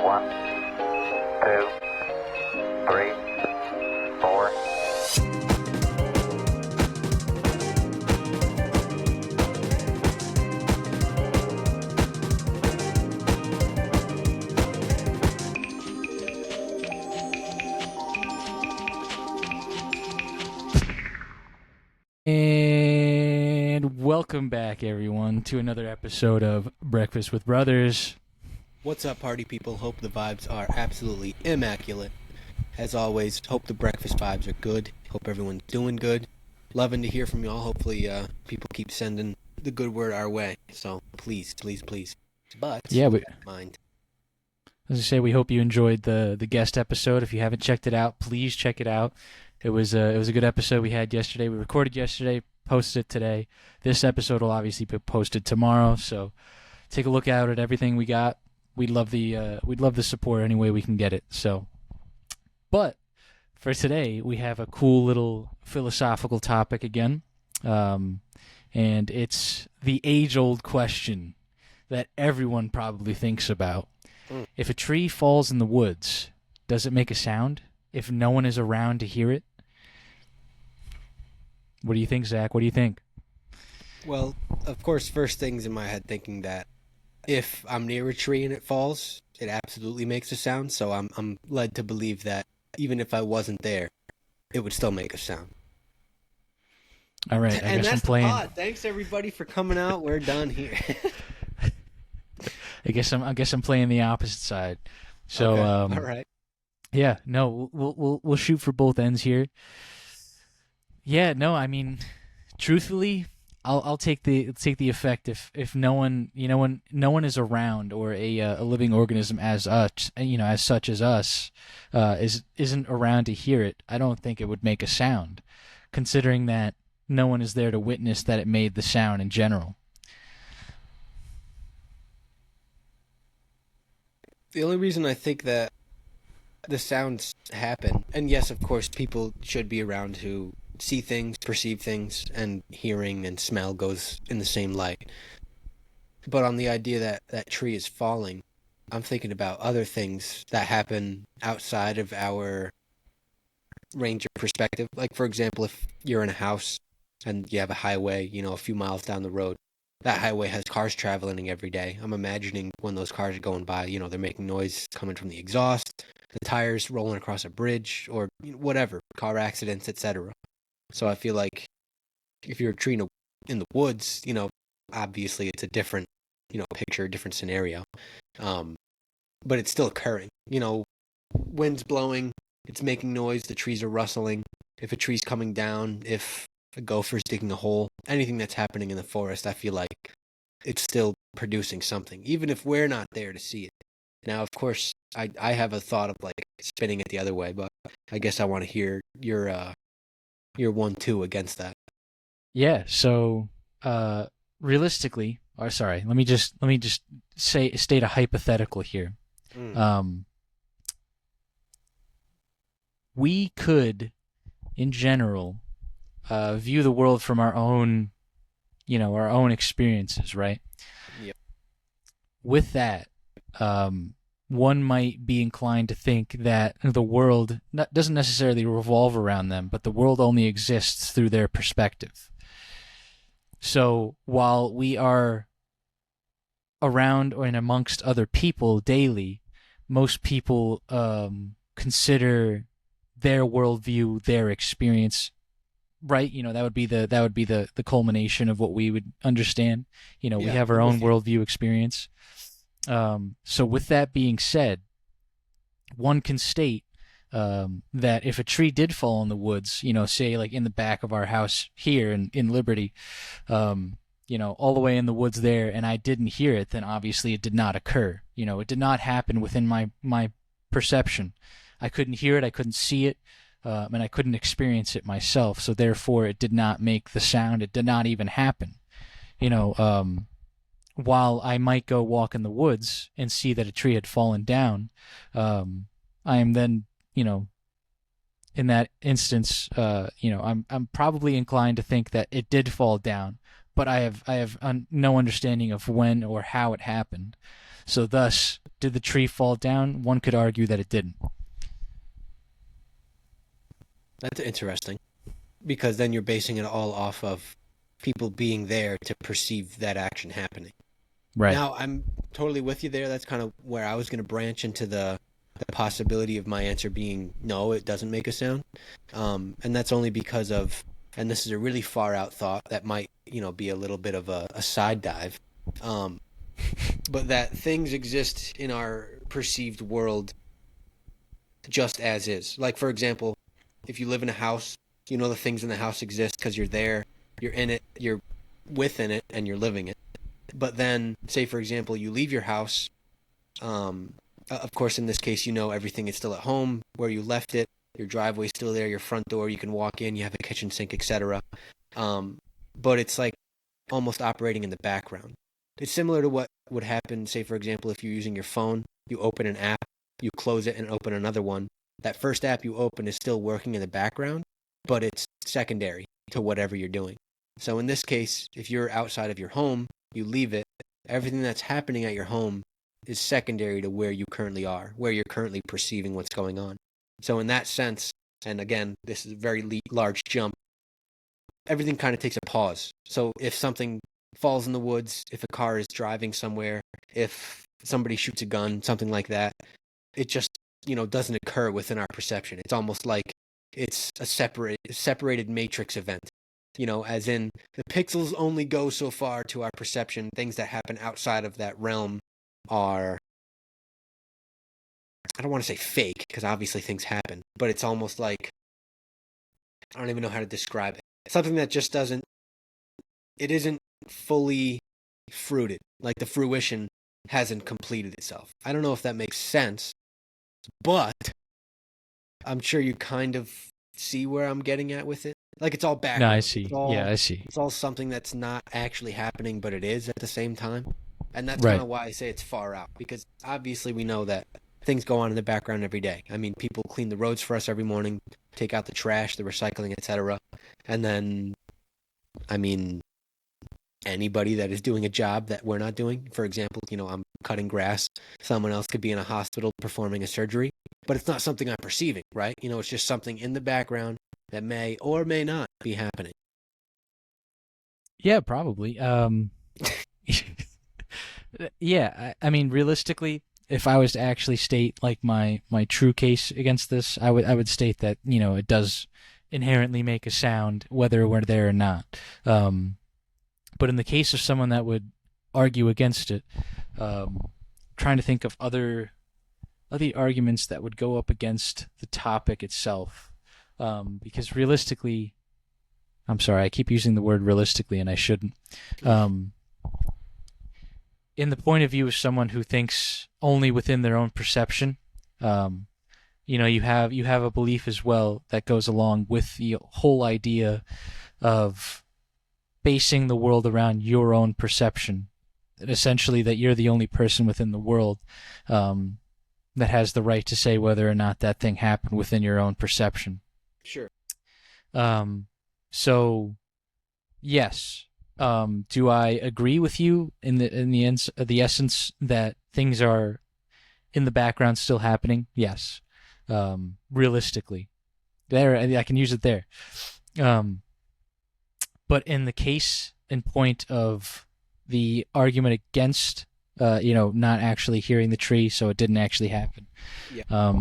One, two, three, four. And welcome back, everyone, to another episode of Breakfast with Brothers. What's up, party people? Hope the vibes are absolutely immaculate. As always, hope the breakfast vibes are good. Hope everyone's doing good. Loving to hear from y'all. Hopefully, people keep sending the good word our way. So please. But Yeah, with that in mind. As I say, we hope you enjoyed the guest episode. If you haven't checked it out, please check it out. It was a good episode we had yesterday. We recorded yesterday, posted it today. This episode will obviously be posted tomorrow. So take a look out at everything we got. We'd love the support any way we can get it. So, but for today, we have a cool little philosophical topic again, and it's the age-old question that everyone probably thinks about. If a tree falls in the woods, does it make a sound if no one is around to hear it? What do you think, Zach? What do you think? Well, of course, first things in my head thinking that if I'm near a tree and it falls, it absolutely makes a sound. So I'm led to believe that even if I wasn't there, it would still make a sound. All right, I And guess that's I'm playing. the pod. Thanks everybody for coming out. We're done here. I guess I'm playing the opposite side. So, Okay. All right. yeah, no, we'll shoot for both ends here. Yeah, no, I mean, truthfully, I'll take the effect if no one when no one is around, or a living organism as us, as such as us, isn't around to hear it. I don't think it would make a sound, considering that no one is there to witness that it made the sound in general. The only reason I think that the sounds happen, and yes, of course, people should be around to see things, perceive things, and hearing and smell goes in the same light. But on the idea that that tree is falling, I'm thinking about other things that happen outside of our range of perspective. Like, for example, if you're in a house and you have a highway, a few miles down the road, that highway has cars traveling every day. I'm imagining when those cars are going by, they're making noise coming from the exhaust, the tires rolling across a bridge, or whatever, car accidents, etc. So I feel like if you're a tree in the woods, obviously it's a different, picture, a different scenario. But it's still occurring. Wind's blowing, it's making noise, the trees are rustling. If a tree's coming down, if a gopher's digging a hole, anything that's happening in the forest, I feel like it's still producing something, even if we're not there to see it. Now, of course, I have a thought of like spinning it the other way, but I guess I want to hear your 1-2 against that. Yeah. So, realistically, or sorry, let me just state a hypothetical here. We could, in general, view the world from our own experiences, right? Yep. With that, one might be inclined to think that the world doesn't necessarily revolve around them, but the world only exists through their perspective. So while we are around or in amongst other people daily, most people consider their worldview, their experience, right? That would be the culmination of what we would understand. We have our own worldview experience. So with that being said, one can state that if a tree did fall in the woods, say like in the back of our house here in Liberty, all the way in the woods there, and I didn't hear it, then obviously it did not occur. It did not happen within my perception. I couldn't hear it, I couldn't see it, and I couldn't experience it myself. So therefore, it did not make the sound. It did not even happen. While I might go walk in the woods and see that a tree had fallen down, I am then, in that instance, I'm probably inclined to think that it did fall down, but I have no understanding of when or how it happened. So thus, did the tree fall down? One could argue that it didn't. That's interesting, because then you're basing it all off of people being there to perceive that action happening. Right. Now, I'm totally with you there. That's kind of where I was going to branch into the possibility of my answer being no, it doesn't make a sound. And that's only because of, and this is a really far out thought that might, be a little bit of a side dive, but that things exist in our perceived world just as is. Like, for example, if you live in a house, the things in the house exist because you're there, you're in it, you're within it, and you're living it. But then, say, for example, you leave your house. Of course, in this case, everything is still at home where you left it. Your driveway's still there, your front door, you can walk in, you have a kitchen sink, etc. But it's like almost operating in the background. It's similar to what would happen, say, for example, if you're using your phone, you open an app, you close it and open another one. That first app you open is still working in the background, but it's secondary to whatever you're doing. So in this case, if you're outside of your home, you leave it, everything that's happening at your home is secondary to where you currently are, where you're currently perceiving what's going on. So in that sense, and again, this is a very large jump, everything kind of takes a pause. So if something falls in the woods, if a car is driving somewhere, if somebody shoots a gun, something like that, it just, doesn't occur within our perception. It's almost like it's a separated matrix event. As in the pixels only go so far to our perception. Things that happen outside of that realm are, I don't want to say fake, because obviously things happen, but it's almost like, I don't even know how to describe it. Something that just it isn't fully fruited. Like the fruition hasn't completed itself. I don't know if that makes sense, but I'm sure you kind of see where I'm getting at with it. Like, it's all background. No, I see. I see. It's all something that's not actually happening, but it is at the same time. And that's Right. kind of why I say it's far out, because obviously we know that things go on in the background every day. I mean, people clean the roads for us every morning, take out the trash, the recycling, etc. And then, anybody that is doing a job that we're not doing, for example, I'm cutting grass, someone else could be in a hospital performing a surgery, but it's not something I'm perceiving, right? It's just something in the background that may or may not be happening. Yeah, probably. Yeah, I mean, realistically, if I was to actually state like my true case against this, I would state that it does inherently make a sound whether we're there or not. But in the case of someone that would argue against it, trying to think of other arguments that would go up against the topic itself, because realistically, I'm sorry, I keep using the word realistically and I shouldn't. In the point of view of someone who thinks only within their own perception, you have a belief as well that goes along with the whole idea of basing the world around your own perception, and essentially that you're the only person within the world that has the right to say whether or not that thing happened within your own perception. Sure. So, yes. Do I agree with you in the essence that things are in the background still happening? Yes. Realistically, there I can use it there. But in the case and point of the argument against, not actually hearing the tree, so it didn't actually happen. Yeah.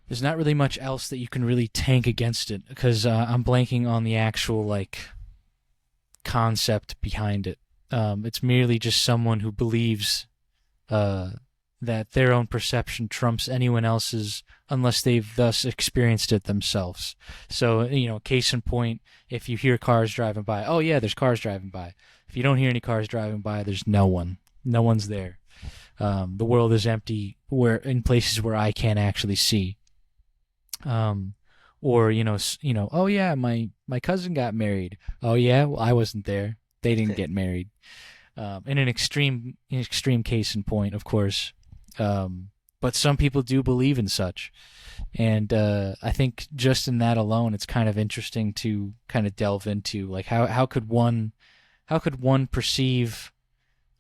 There's not really much else that you can really tank against it, because I'm blanking on the actual concept behind it. It's merely just someone who believes that their own perception trumps anyone else's unless they've thus experienced it themselves. So, case in point, if you hear cars driving by, oh yeah, there's cars driving by. If you don't hear any cars driving by, there's no one. No one's there. The world is empty in places where I can't actually see. Or oh yeah, my cousin got married. Oh yeah, well, I wasn't there. They didn't get married. In an extreme case in point, of course. But some people do believe in such, and I think just in that alone, it's kind of interesting to kind of delve into, like how could one perceive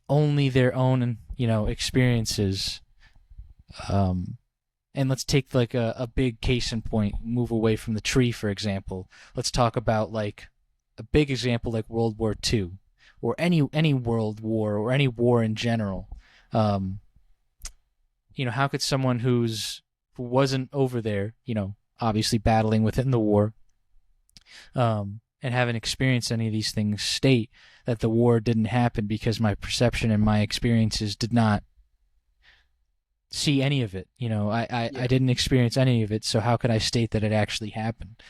only their own experiences. And let's take like a big case in point, move away from the tree, for example. Let's talk about like a big example like World War II, or any world war, or any war in general. How could someone who wasn't over there, obviously battling within the war, and haven't experienced any of these things, state that the war didn't happen because my perception and my experiences did not see any of it. I didn't experience any of it, so how could I state that it actually happened?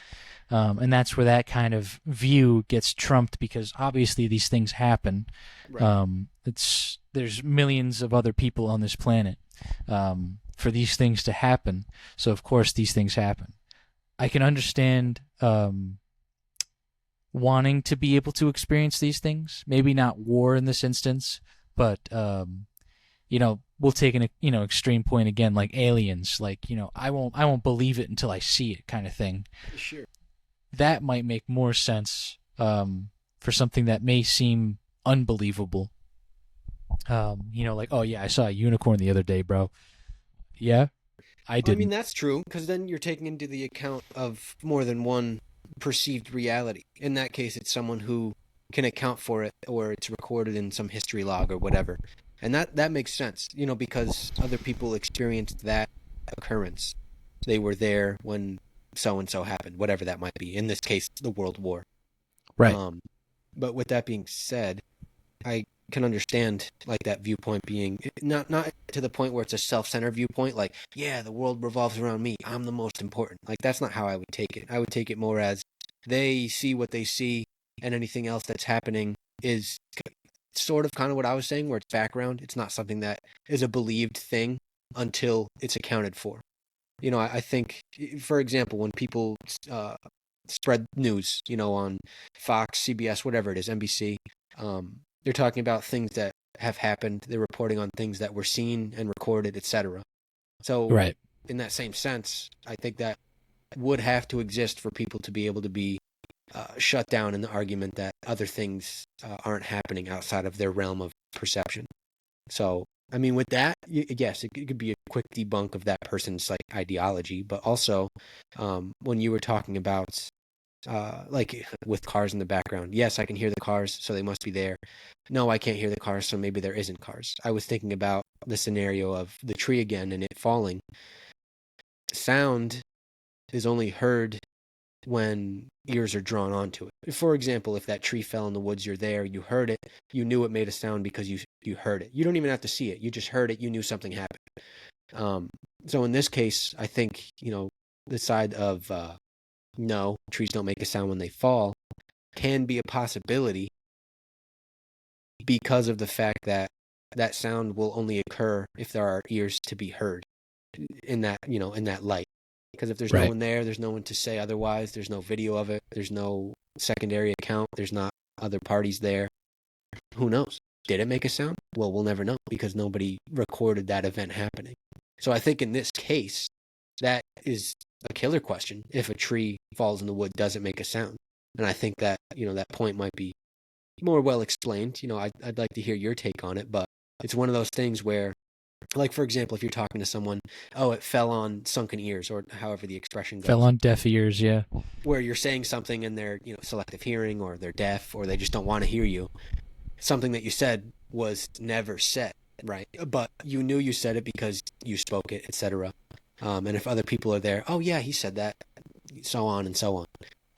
And that's where that kind of view gets trumped, because obviously these things happen. Right. There's millions of other people on this planet for these things to happen, so of course these things happen. I can understand wanting to be able to experience these things, maybe not war in this instance, but we'll take an extreme point again, like aliens. Like, I won't believe it until I see it, kind of thing. Sure. That might make more sense for something that may seem unbelievable. Like, oh yeah, I saw a unicorn the other day, bro. Yeah, I didn't. I mean, that's true, because then you're taking into the account of more than one perceived reality. In that case, it's someone who can account for it, or it's recorded in some history log or whatever. And that makes sense, because other people experienced that occurrence. They were there when so-and-so happened, whatever that might be. In this case, the World War. Right. But with that being said, I can understand like that viewpoint being not to the point where it's a self-centered viewpoint, like, yeah, the world revolves around me, I'm the most important. Like, that's not how I would take it. I would take it more as they see what they see, and anything else that's happening is sort of kind of what I was saying, where it's background. It's not something that is a believed thing until it's accounted for. I think, for example, when people spread news, on Fox, CBS, whatever it is, NBC, they're talking about things that have happened. They're reporting on things that were seen and recorded, etc. So, right. In that same sense, I think that would have to exist for people to be able to be shut down in the argument that other things aren't happening outside of their realm of perception. So, I mean, with that, yes, it could be a quick debunk of that person's like ideology, but also when you were talking about like with cars in the background, yes, I can hear the cars, so they must be there. No, I can't hear the cars, so maybe there isn't cars. I was thinking about the scenario of the tree again and it falling. Sound is only heard when ears are drawn onto it. For example, if that tree fell in the woods, you're there, you heard it, you knew it made a sound because you heard it. You don't even have to see it. You just heard it, you knew something happened. So in this case, I think, the side of no, trees don't make a sound when they fall can be a possibility, because of the fact that that sound will only occur if there are ears to be heard in that, in that light. Because if there's no one there, there's no one to say otherwise, there's no video of it, there's no secondary account, there's not other parties there. Who knows? Did it make a sound? Well, we'll never know, because nobody recorded that event happening. So I think in this case, that is a killer question. If a tree falls in the wood, does it make a sound? And I think that, that point might be more well explained. I'd like to hear your take on it, but it's one of those things where, like, for example, if you're talking to someone, oh, it fell on sunken ears, or however the expression goes. Fell on deaf ears, yeah. Where you're saying something and they're, selective hearing, or they're deaf, or they just don't want to hear you. Something that you said was never said, right? But you knew you said it because you spoke it, etc. And if other people are there, oh yeah, he said that, so on and so on.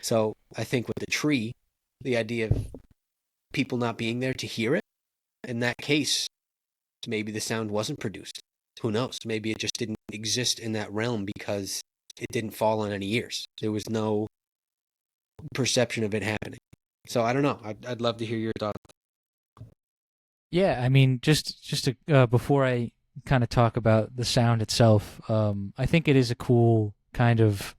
So I think with the tree, the idea of people not being there to hear it, in that case, maybe the sound wasn't produced. Who knows? Maybe it just didn't exist in that realm because it didn't fall on any ears. There was no perception of it happening. So I don't know. I'd love to hear your thoughts. Yeah, I mean, just to, before I kind of talk about the sound itself, I think it is a cool kind of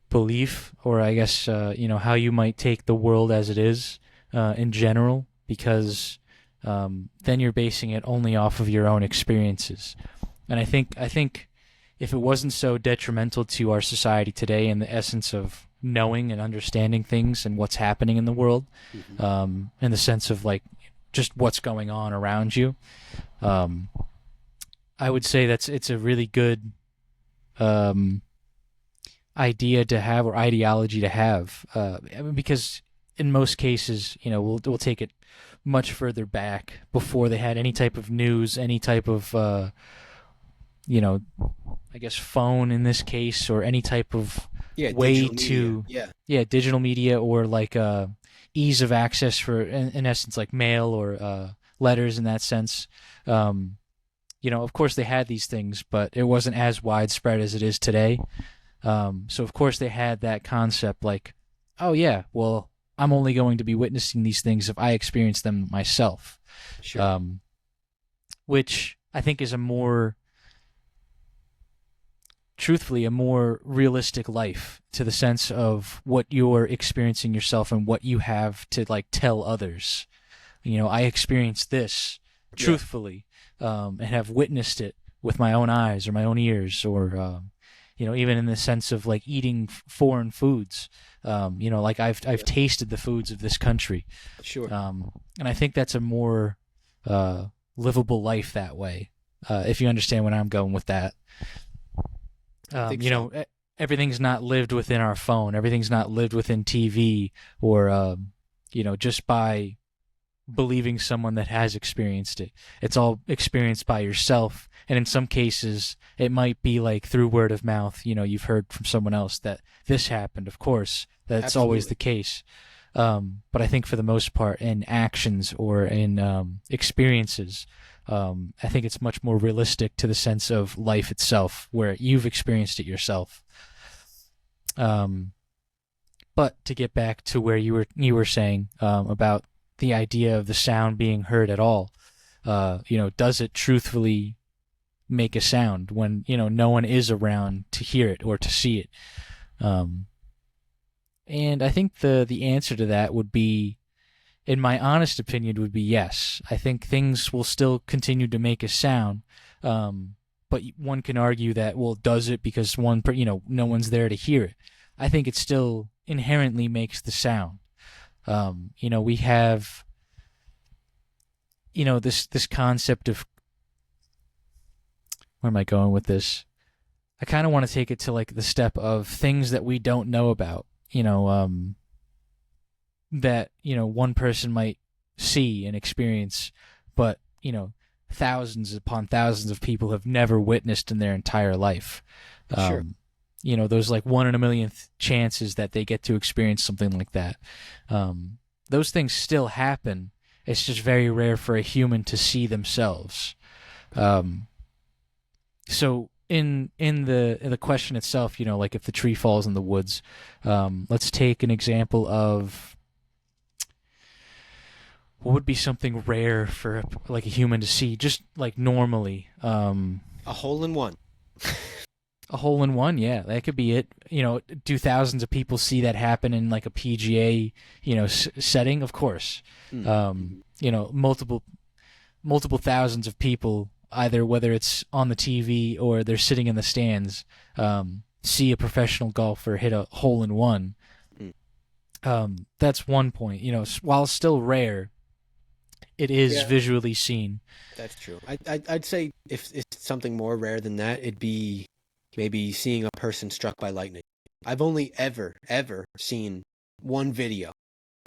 belief, or I guess, how you might take the world as it is in general, because then you're basing it only off of your own experiences. And I think if it wasn't so detrimental to our society today, in the essence of knowing and understanding things and what's happening in the world, in the sense of like just what's going on around you. I would say it's a really good idea to have, or ideology to have, because in most cases, we'll take it much further back before they had any type of news, any type of I guess phone in this case, or any type of way to digital media, or like ease of access for in essence like mail or letters in that sense. Of course they had these things, but it wasn't as widespread as it is today. So of course they had that concept like, oh yeah, well, I'm only going to be witnessing these things if I experience them myself. Sure. Which I think is truthfully, a more realistic life, to the sense of what you're experiencing yourself and what you have to like tell others. I experienced this truthfully, and have witnessed it with my own eyes or my own ears, or even in the sense of like eating foreign foods. Like I've tasted the foods of this country. Sure. And I think that's a more livable life that way. If you understand where I'm going with that. Everything's not lived within our phone. Everything's not lived within TV, or just by believing someone that has experienced it. It's all experienced by yourself, and in some cases it might be like through word of mouth. You've heard from someone else that this happened. Of course, that's Absolutely. always the case. But I think for the most part, in actions or in experiences, I think it's much more realistic to the sense of life itself, where you've experienced it yourself. But to get back to where you were saying about the idea of the sound being heard at all, does it truthfully make a sound when no one is around to hear it or to see it? And I think the answer to that would be, in my honest opinion, would be yes. I think things will still continue to make a sound, but one can argue that, well, does it because no one's there to hear it? I think it still inherently makes the sound. We have this concept of, where am I going with this? I kind of want to take it to like the step of things that we don't know about. That one person might see and experience, but thousands upon thousands of people have never witnessed in their entire life. Sure. Those like 1 in a million chances that they get to experience something like that. Those things still happen. It's just very rare for a human to see themselves. So in the question itself, like if the tree falls in the woods, let's take an example of what would be something rare for like a human to see, just like normally. A hole in one. A hole in one, yeah, that could be it. Do thousands of people see that happen in like a PGA, setting? Of course. Multiple thousands of people, either whether it's on the TV or they're sitting in the stands, see a professional golfer hit a hole in one. That's one point. While still rare, it is visually seen. That's true. I'd say if it's something more rare than that, it'd be maybe seeing a person struck by lightning. I've only ever seen one video,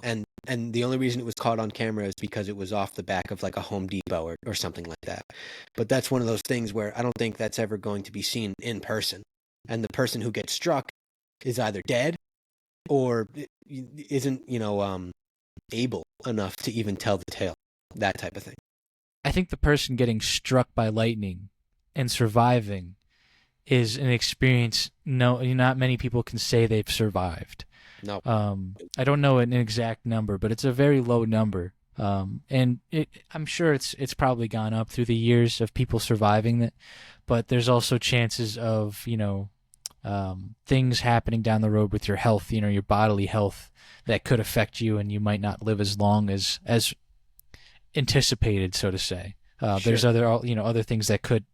and the only reason it was caught on camera is because it was off the back of like a Home Depot or something like that. But that's one of those things where I don't think that's ever going to be seen in person, and the person who gets struck is either dead or isn't able enough to even tell the tale. That type of thing. I think the person getting struck by lightning and surviving is an experience not many people can say they've survived. No. I don't know an exact number, but it's a very low number. And I'm sure it's probably gone up through the years of people surviving it, but there's also chances of things happening down the road with your health, your bodily health, that could affect you, and you might not live as long as anticipated, so to say. Sure. There's other things that could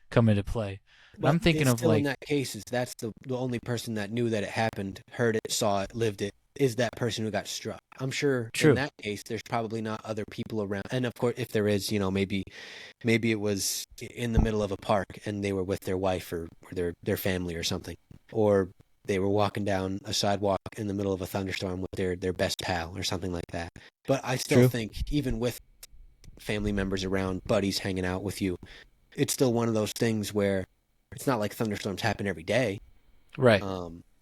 come into play. But I'm thinking of still like, in that case, that's the only person that knew that it happened, heard it, saw it, lived it, is that person who got struck. I'm sure True. in that case, there's probably not other people around. And of course, if there is, maybe it was in the middle of a park and they were with their wife or their family or something, or they were walking down a sidewalk in the middle of a thunderstorm with their best pal or something like that. But I still True. think even with family members around, buddies hanging out with you, it's still one of those things where it's not like thunderstorms happen every day. Right.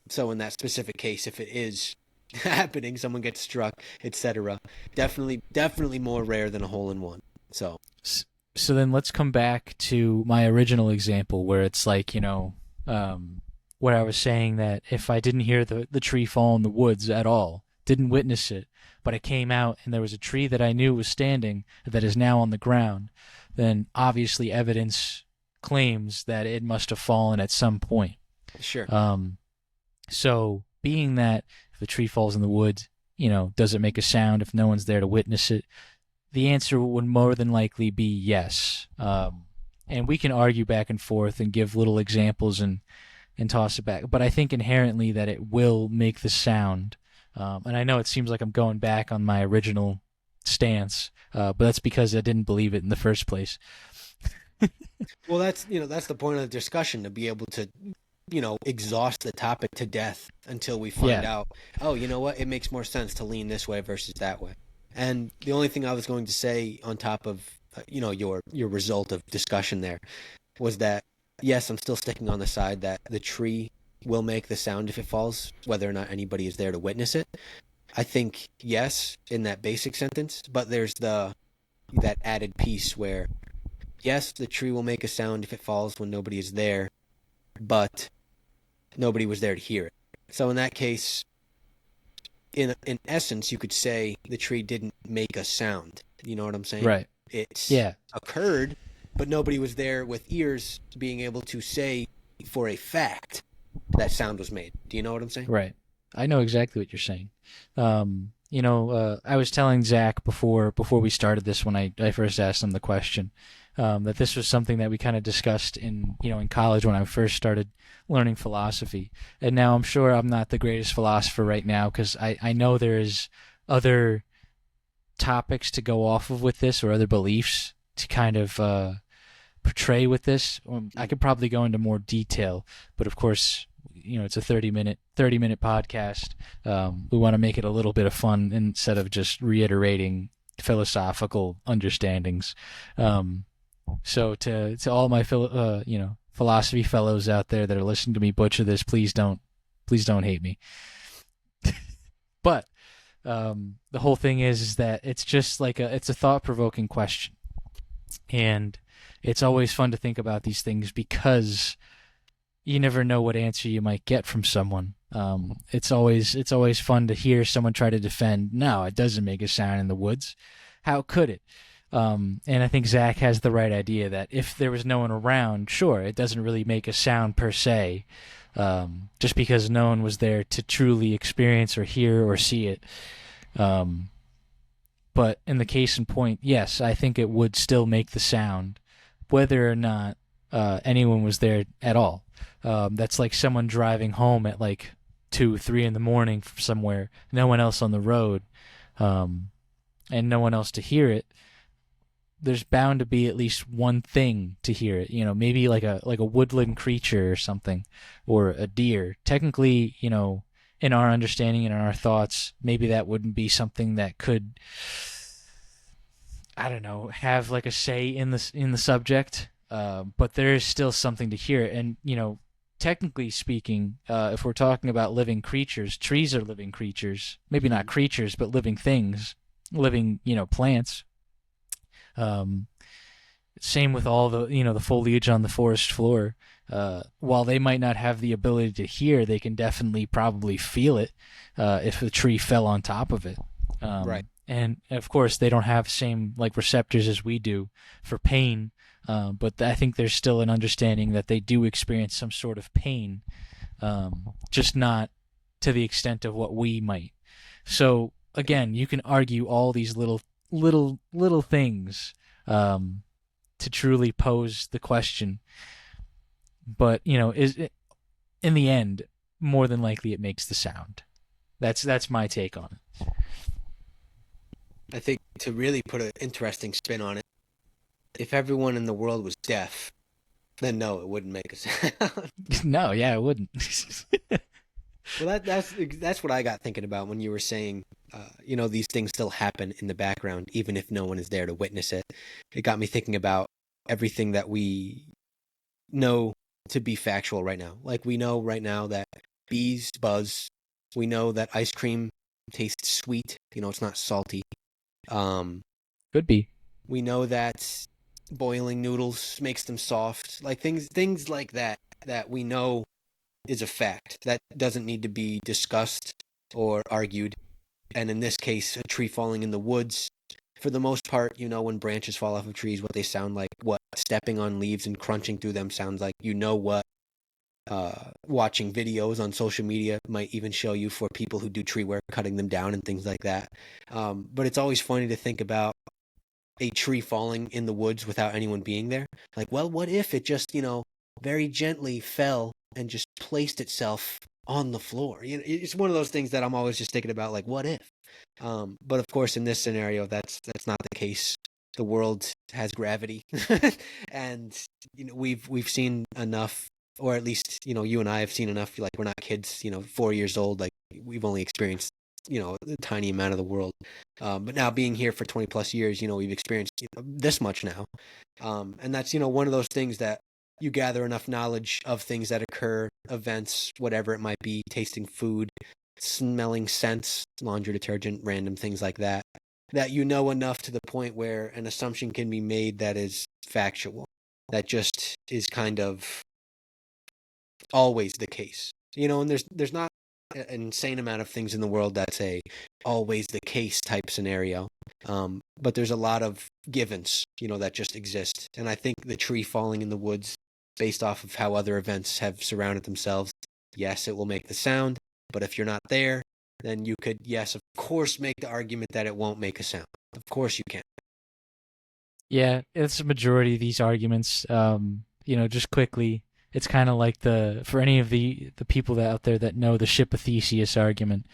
So in that specific case, if it is happening, someone gets struck, etc., definitely more rare than a hole in one. So then let's come back to my original example where it's like, where I was saying that if I didn't hear the tree fall in the woods at all, didn't witness it, but I came out and there was a tree that I knew was standing that is now on the ground, then obviously evidence claims that it must have fallen at some point. Sure. So being that if the tree falls in the woods, does it make a sound if no one's there to witness it? The answer would more than likely be yes. And we can argue back and forth and give little examples and toss it back. But I think inherently that it will make the sound. And I know it seems like I'm going back on my original stance, but that's because I didn't believe it in the first place. Well, that's the point of the discussion, to be able to, exhaust the topic to death until we find out, oh, you know what, it makes more sense to lean this way versus that way. And the only thing I was going to say on top of, your result of discussion there was that, yes, I'm still sticking on the side that the tree will make the sound if it falls, whether or not anybody is there to witness it. I think, yes, in that basic sentence, but there's that added piece where, yes, the tree will make a sound if it falls when nobody is there, but nobody was there to hear it. So in that case, in essence, you could say the tree didn't make a sound. You know what I'm saying? Right. It's Yeah. occurred, but nobody was there with ears being able to say for a fact that sound was made. Do you know what I'm saying? Right. I know exactly what you're saying. I was telling Zach before we started this, when I first asked him the question, that this was something that we kind of discussed in college when I first started learning philosophy. And now I'm sure I'm not the greatest philosopher right now, because I know there's other topics to go off of with this, or other beliefs to kind of portray with this. I could probably go into more detail, but of course, it's a 30-minute podcast. We want to make it a little bit of fun instead of just reiterating philosophical understandings. So to all my philosophy fellows out there that are listening to me butcher this, please don't hate me. But the whole thing is that it's just like it's a thought-provoking question, and it's always fun to think about these things because you never know what answer you might get from someone. It's always fun to hear someone try to defend, no, it doesn't make a sound in the woods. How could it? And I think Zach has the right idea that if there was no one around, sure, it doesn't really make a sound per se, just because no one was there to truly experience or hear or see it. But in the case in point, yes, I think it would still make the sound, whether or not anyone was there at all. That's like someone driving home at like 2-3 in the morning from somewhere, no one else on the road, and no one else to hear it. There's bound to be at least one thing to hear it. Maybe like a woodland creature or something, or a deer. Technically, in our understanding and in our thoughts, maybe that wouldn't be something that could, I don't know, have like a say in the subject. But there is still something to hear. And, technically speaking, if we're talking about living creatures, trees are living creatures. Maybe not creatures, but living things, living, plants. Same with all the, the foliage on the forest floor. While they might not have the ability to hear, they can definitely probably feel it if the tree fell on top of it. Right. And, of course, they don't have same like receptors as we do for pain. But I think there's still an understanding that they do experience some sort of pain, just not to the extent of what we might. So again, you can argue all these little things to truly pose the question. But is it, in the end, more than likely it makes the sound. That's my take on it. I think to really put an interesting spin on it, if everyone in the world was deaf, then no, it wouldn't make a sound. No, yeah, it wouldn't. Well, that's what I got thinking about when you were saying, these things still happen in the background, even if no one is there to witness it. It got me thinking about everything that we know to be factual right now. Like we know right now that bees buzz. We know that ice cream tastes sweet. It's not salty. Could be. We know that boiling noodles makes them soft. Like things like that we know is a fact that doesn't need to be discussed or argued. And in this case, a tree falling in the woods, for the most part, when branches fall off of trees, what they sound like, what stepping on leaves and crunching through them sounds like, what watching videos on social media might even show you for people who do tree work, cutting them down and things like that. But it's always funny to think about a tree falling in the woods without anyone being there. Like, well, what if it just, very gently fell and just placed itself on the floor? It's one of those things that I'm always just thinking about, like, what if? But of course, in this scenario, that's not the case. The world has gravity, and we've seen enough, or at least you and I have seen enough. Like we're not kids, 4 years old. Like we've only experienced a tiny amount of the world. But now being here for 20 plus years, we've experienced this much now, and that's one of those things that you gather enough knowledge of things that occur, events, whatever it might be, tasting food, smelling scents, laundry detergent, random things like that, that enough to the point where an assumption can be made that is factual, that just is kind of always the case. And there's not an insane amount of things in the world that's a always the case type scenario. But there's a lot of givens, that just exist. And I think the tree falling in the woods, based off of how other events have surrounded themselves, yes, it will make the sound. But if you're not there, then you could, yes, of course, make the argument that it won't make a sound. Of course you can. Yeah, it's a majority of these arguments. Just quickly, it's kind of like for any of the people out there that know the ship of Theseus argument,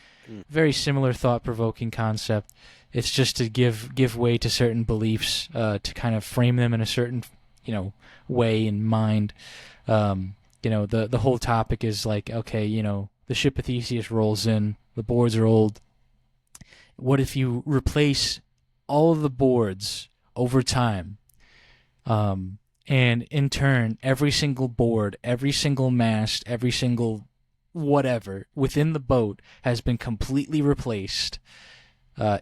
very similar thought-provoking concept. It's just to give way to certain beliefs, to kind of frame them in a certain, way in mind. The whole topic is like, okay, the ship of Theseus rolls in, the boards are old. What if you replace all of the boards over time? And in turn, every single board, every single mast, every single whatever within the boat has been completely replaced.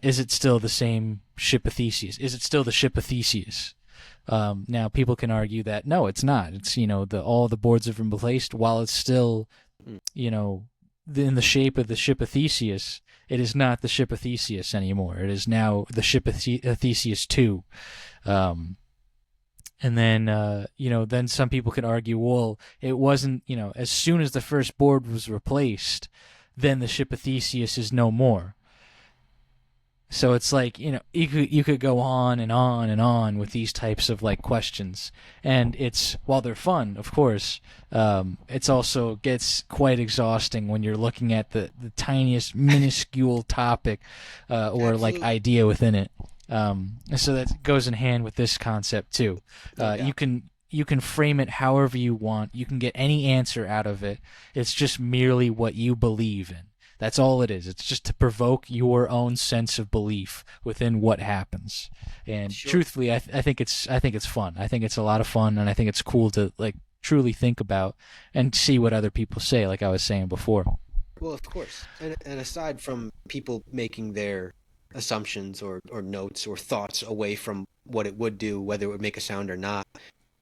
Is it still the same ship of Theseus? Is it still the ship of Theseus? Now, people can argue that no, it's not. It's all the boards have been replaced while it's still, in the shape of the ship of Theseus. It is not the ship of Theseus anymore. It is now the ship of Theseus 2. And then, then some people could argue, well, it wasn't, as soon as the first board was replaced, then the ship of Theseus is no more. So it's like, you could go on and on and on with these types of like questions. And while they're fun, of course, it's also gets quite exhausting when you're looking at the tiniest minuscule topic, or like idea within it. So that goes in hand with this concept too. You can frame it however you want. You can get any answer out of it. It's just merely what you believe in. That's all it is. It's just to provoke your own sense of belief within what happens. And truthfully, I think it's fun. I think it's a lot of fun, and I think it's cool to like truly think about and see what other people say, like I was saying before. Well, of course. And aside from people making their assumptions or notes or thoughts away from what it would do, whether it would make a sound or not,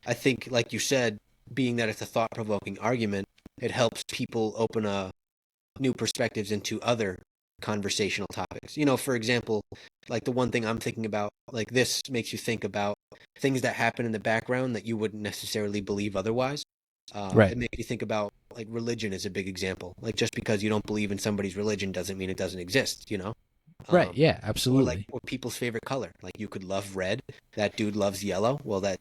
I think, like you said, being that it's a thought-provoking argument, it helps people open new perspectives into other conversational topics. For example, like the one thing I'm thinking about, like this makes you think about things that happen in the background that you wouldn't necessarily believe otherwise. Right. It makes you think about, like, religion is a big example. Like, just because you don't believe in somebody's religion doesn't mean it doesn't exist, Right, yeah, absolutely. Or people's favorite color. Like, you could love red, that dude loves yellow. Well, that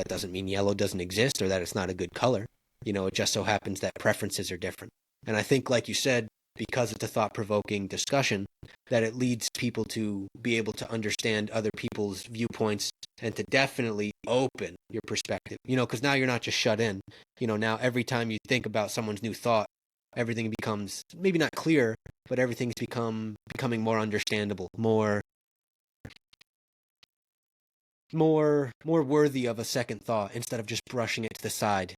doesn't mean yellow doesn't exist or that it's not a good color. It just so happens that preferences are different. And I think, like you said, because it's a thought-provoking discussion, that it leads people to be able to understand other people's viewpoints and to definitely open your perspective. Because now you're not just shut in. Now every time you think about someone's new thought, everything becomes maybe not clear, but everything's becoming more understandable, more worthy of a second thought, instead of just brushing it to the side.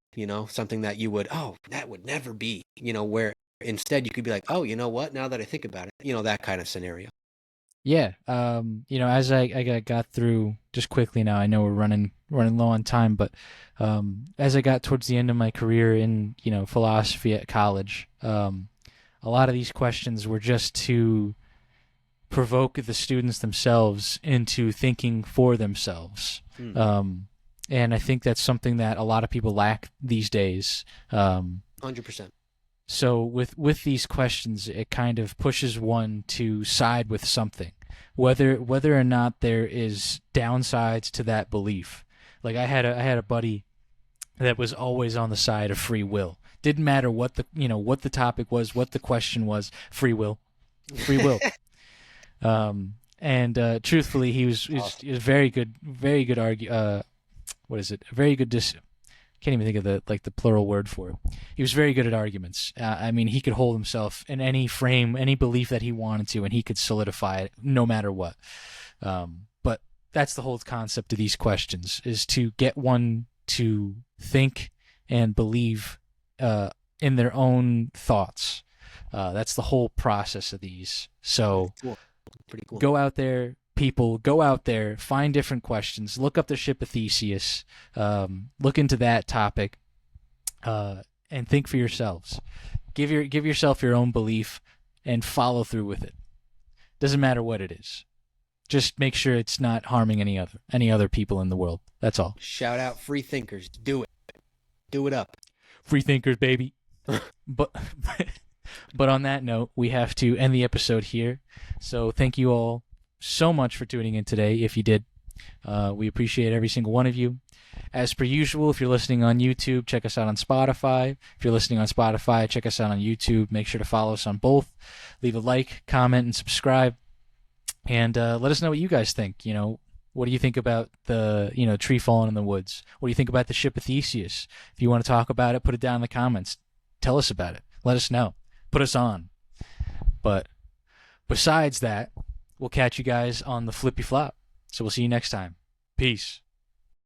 Something that you would, that would never be. Where instead you could be like, oh, you know what? Now that I think about it, that kind of scenario. Yeah. As I got through, just quickly now, I know we're running low on time, but as I got towards the end of my career in, philosophy at college, a lot of these questions were just to provoke the students themselves into thinking for themselves. And I think that's something that a lot of people lack these days. 100%. So with these questions, it kind of pushes one to side with something, whether or not there is downsides to that belief. Like I had a buddy that was always on the side of free will. Didn't matter what the topic was, what the question was, free will. And truthfully, he was very good can't even think of the plural word for it. He was very good at arguments. He could hold himself in any frame, any belief that he wanted to, and he could solidify it no matter what. But that's the whole concept of these questions, is to get one to think and believe in their own thoughts. That's the whole process of these. So Pretty cool. Go out there, people, find different questions, look up the ship of Theseus, look into that topic, and think for yourselves. Give yourself your own belief and follow through with it. Doesn't matter what it is. Just make sure it's not harming any other people in the world. That's all. Shout out free thinkers. Do it. Do it up. Free thinkers, baby. But on that note, we have to end the episode here. So thank you all so much for tuning in today. If you did, we appreciate every single one of you. As per usual, if you're listening on YouTube, check us out on Spotify. If you're listening on Spotify, check us out on YouTube. Make sure to follow us on both. Leave a like, comment, and subscribe. And let us know what you guys think. What do you think about the tree falling in the woods? What do you think about the ship of Theseus? If you want to talk about it, put it down in the comments. Tell us about it. Let us know. Put us on. But besides that, we'll catch you guys on the flippy flop. So we'll see you next time. Peace.